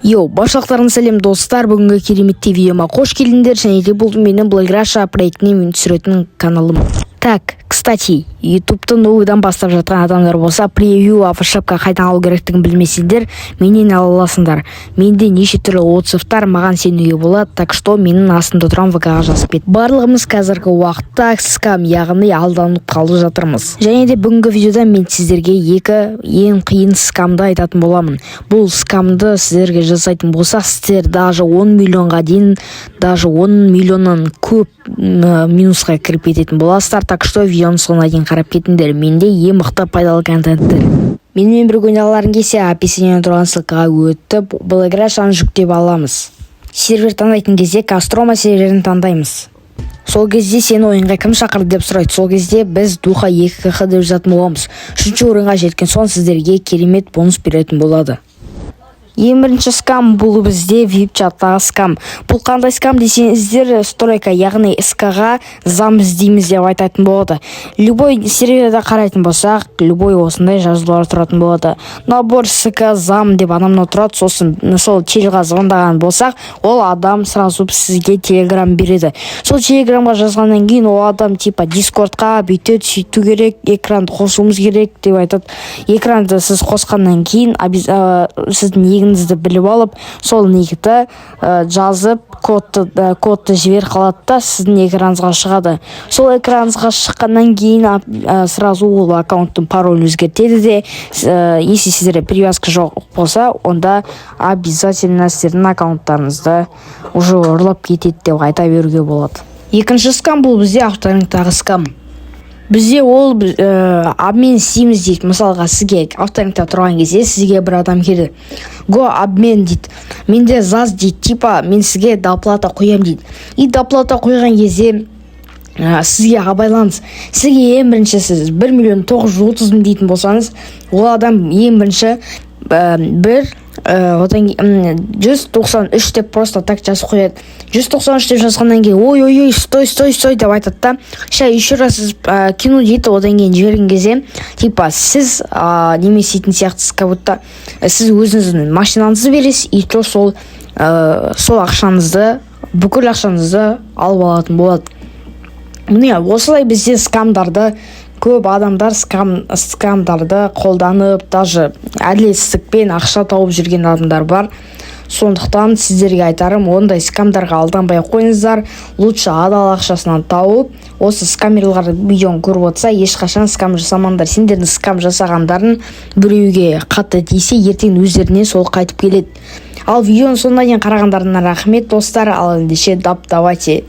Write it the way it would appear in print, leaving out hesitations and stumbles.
Башылықтарың сәлем достар, бүгінгі кереметті видеома қош келдіңдер, және де бұл менің Блограша проектіне түсіретін каналым. Так, кстати, ютубты новыйдан бастап жатқан адамдар болса, превью афишапқа қайдан алу керектігін білмесеңдер, менен ала аласыңдар. Менде неше түрлі отзывтар маған сенуге болады, так что менің астымда тұрған ВК-ға жазып кет. Барлығымыз қазіргі уақытта скам, яғни алданып қалып жатырмыз. Және де бүгінгі видеода мен сіздерге екі ең қиын скамды айтатын боламын. Бұл скамды сіздерге жасайтын болса, сіздер даже 10 миллионға дейін, даже 10 миллионнан көп минусқа кіріп кететін боласыздар. Так что видеоны соңына дейін қарап кетіңдер. Менде ең мықты пайдалы контенттер. Менімен бірге ойналарың келсе, описаниеде тұрған ссылкаға өтіп, Блограшаны жүктеп аламыз. Сервер таңдайтын кезде Кастрома серверін таңдаймыз. Сол кезде сені ойынға кім шақырды деп сұрайды. Сол кезде біз Духа 2KH деп жазатын боламыз. 3-ші орынға жеткен соң сіздерге керемет бонус беретін болады. Ең бірінші скам бұл бізде VIP чаттағы скам. Бұл қандай скам десеңіздер, стройка, яғни СК-ға зам іздейміз деп айтатын болады. Любой серверде қарайтын болсақ, любой осындай жазулар тұратын болады. Набор СК зам деп адамнан тұрады. Сосын сол телға звондаған болсақ, ол адам сразу сізге телеграм береді. Сол телеграмға жазғаннан кейін ол адам типа дискордқа бүйтеді, сөйту керек, экранды қосуымыз керек деп айтады. Экранды сіз қосқаннан кейін сіздің біліп алып, сол негізді жазып, кодты жібер қалады да, сіздің экраныңызға шығады. Сол экраныңызға шыққаннан кейін сразу ол аккаунттың паролін өзгертеді де, если сіздерде привязка жоқ болса, онда обязательно сіздердің аккаунттарыңызды уже ұрлап кетеді деп айта беруге болады. Екінші скам бұл бізде авторингтағы скам. Бізде ол обмен істейміз дейді. Мысалға сізге авторингта тұрған кезде сізге бір адам келді. Го обмен дейді. Менде заз дейді. Типа мен сізге доплата қоям дейді. И доплата қойған кезде сізге абайлаңыз. Сізге ең бірінші сіз 1.930.000 дейтін болсаңыз, ол адам ең бірінші 193 деп просто так жазып қояды. 193 деп жазғаннан кейін ой, стой деп айтады да. Еще раз кину дейді, одан кейін жіберген кезде, типа сіз неме істейтін сияқтысыз, как будто сіз өзіңіздің машинаңызды бересіз, и то сол ақшаңызды, бүкіл ақшаңызды алып алатын болады. Міне, осылай бізде скамдарды көп адамдар скамдарды қолданып, даже әділетсіздікпен ақша тауып жүрген адамдар бар. Сондықтан сіздерге айтарым, ондай скамдарға алданбай қойыңыздар. Лучше адал ақшасынан тауып, осы скамерлер видеоны көріп отырса, ешқашан скам жасамаңдар. Сендердің скам жасағандарын біреуге қатты тисе, ертең өздеріне сол қайтып келеді. Ал видеоны соңына дейін қарағандарына рахмет достар. Ал ендеше давайте